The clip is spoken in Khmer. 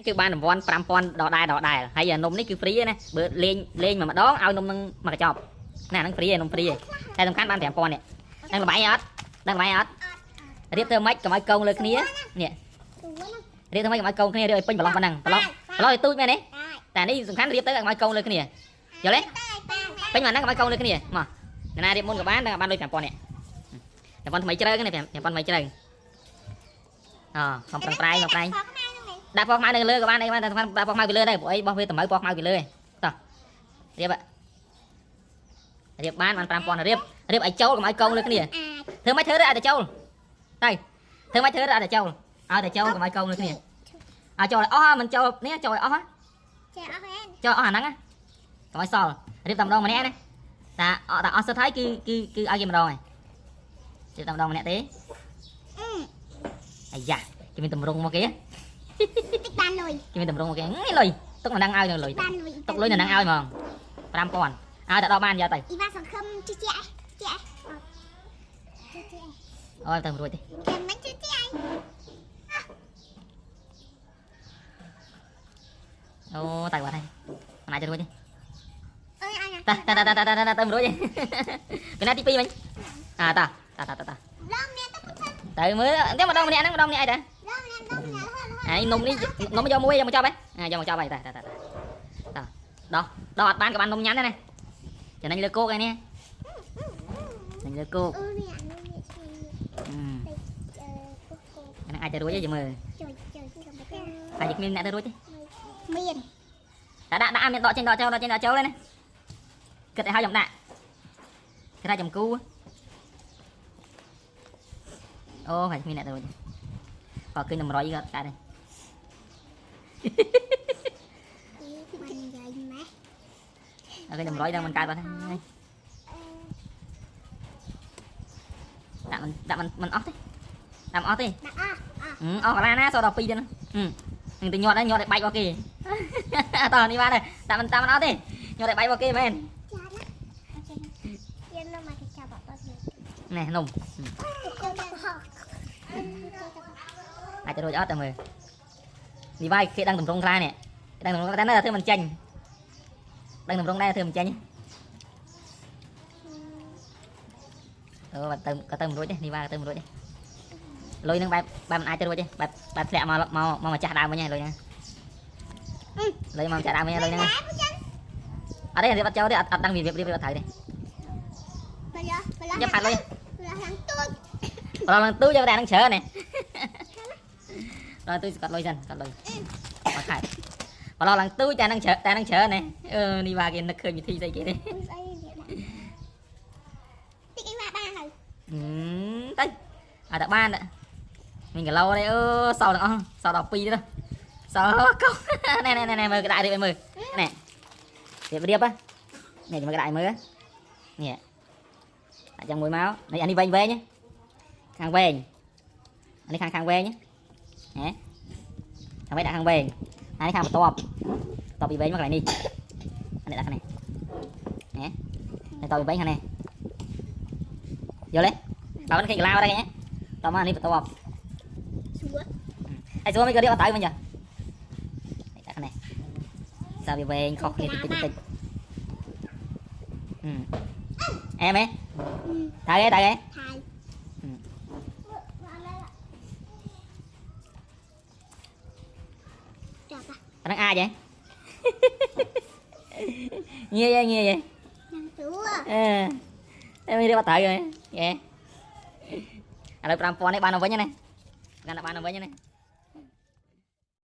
គឺបានរង្វាន់5000ដដែលហើយនំនេះគឺ free ណាបើលេងម្ដងឲ្យនំនឹងមកកញ្ចប់ណាហ្នឹង free ឯនំ free ឯតែសំខាន់បាន5000នេះដឹងល្បែងអត់រៀបធ្វើម៉េចកុំឲ្យកងលើគ្នានេះរៀបធ្វើម៉េចកុំឲ្យកងគ្នារៀបឲ្យពេញប្រឡោះប៉ុណ្ណឹងប្រឡោះឲ្យទូចមែនទេតែនេះសំខាន់រៀបទៅកុំឲ្យកងលើគ្នាយល់ទេពេញមកហ្នឹងកុំឲ្យកងលើគ្នាមកណារៀបមុនក៏បានតែបានលុយ5000នេះ5000ថ្មីជ្រៅនេះ5000ថ្មីជ្រៅខំប្រឹងប្រែងមកប្រែងដាក់ពណ៌ខ្មៅនៅលើក៏បានតែសំខាន់ដាក់ពណ៌ខ្មៅពីលើដែរព្រោះអីបោះវាតម្រូវពណ៌ខ្មៅពីលើឯងតោះរៀបបាន5000រៀបឲ្យចូលកុំឲ្យកងលើគ្នាធ្វើម៉េចធ្វើទៅឲ្យតែចូលទៅធ្វើម៉េចធ្វើទៅឲ្យតែចូលកុំឲ្យកងលើគ្នាឲ្យចូលអស់មិនចូលនេះចូលអស់ចូលអស់អាហ្នឹងកុំឲ្យសល់រៀបតែម្ដងម្នាក់ណាតែអស់សិតហើយគឺឲ្យគេម្ដងហើយរៀបតែម្ដងម្នាក់ទេអាយ៉ាគេមានតម្រងមកគេបានលុយគេមានតម្រងមកគេលុយទុកមិនដឹងឲ្យលុយទុកលុយមិនដឹងឲ្យហ្មង5000ឲ្យតែដល់បានយកទៅអ៊ីវ៉ាសង្ឃឹមជិះអូទៅរួចទេគេមិនជិះអូតែបាត់ហើយមិនអាចទៅរួចទេអើយអញទៅរួចទេពីណាទី2វិញតាទៅមើលតែម្ដងម្នាក់ហ្នឹងម្ដងម្នាក់អីតាហើយនំនេះយកមួយយកមកចប់ហ៎យកមកចប់ហើយតាដោះអត់បានក៏បាននំញ៉ាំដែរណាចំណេញលើគោកឯនេះចំណេញលើគោកអានឹងអាចទៅរួចទេមើលហើយគ្មានអ្នកទៅរួចទេមានតែដាក់មានដកចេញចូលទេណាគិតឲ្យហើយខ្ញុំដាក់គេថាចំគូអូហើយគ្មានអ្នកទៅរួចបើឃើញតម្រុយក៏កាត់ដែរអូគេតម្រុយដល់មិនកើតបាត់ហើយដាក់មិនអស់ទេដាក់អស់ទេអស់កាលាណាសល់ដល់2ទៀតហ្នឹងទៅញាត់ឲ្យបែករបស់គេតោះនេះបានហើយដាក់មិនអស់ទេញាត់ឲ្យបែករបស់គេមែននេះនំអាចទៅរួចអត់តែមើលនេះវាយគេដឹងតម្រងខ្លះនេះដឹងតម្រងតែនៅតែធ្វើមិនចាញ់ដឹងតម្រងដែរធ្វើមិនចាញ់អូក៏ទៅមិនរួចទេនេះវាទៅមិនរួចទេលុយនឹងបែបមិនអាចទៅរួចទេបែបធ្លាក់មកចាស់ដើមវិញហើយលុយហ្នឹងលុយមកចាស់ដើមវិញលុយហ្នឹងអត់ទេរៀបអត់ចូលទេអត់ដឹងវារៀបអត់ត្រូវទេយកផាត់លុយប្រឡងទូយកតែនឹងច្រើននេះដល់ទូស្កាត់លុយសិនស្កាត់លុយអត់ខែប្រឡងឡើងទូតែនឹងច្រើននេះនេះវាគេនឹកឃើញវិធីស្អីគេទេតិចអីបានហើយទៅឲ្យតែបានមានគីឡូនេះសល់ទាំងអស់សល់ដល់2ទៀតសល់កោណែមើលក្តាររៀបឲ្យមើលណែរៀបនេះមើលក្តារឲ្យមើលនេះអាចចាំមួយមកនេះអានេះវែងខាងវែងអានេះខាងវែងហ៎ខាងវែងដាក់ខាងវែងអានេះខាងបន្ទាប់ពីវែងមកកន្លែងនេះអានេះដាក់ខាងនេះបន្ទាប់ពីវែងខាងនេះយល់ទេបើមិនឃើញកន្លាអត់ទេតោះមកអានេះបន្ទាប់ស្រួលមិនក៏រៀបអត់ទៅវិញចាដាក់ខាងនេះសារវាវែងខុសគ្នាតិចអែមហ៎ទៅហ៎អានឹងអាចហ៎ងាយតែមិនរៀបអត់ទៅហ៎ឥឡូវ5000នេះបានទៅវិញណាកាន់តែបានទៅវិញណា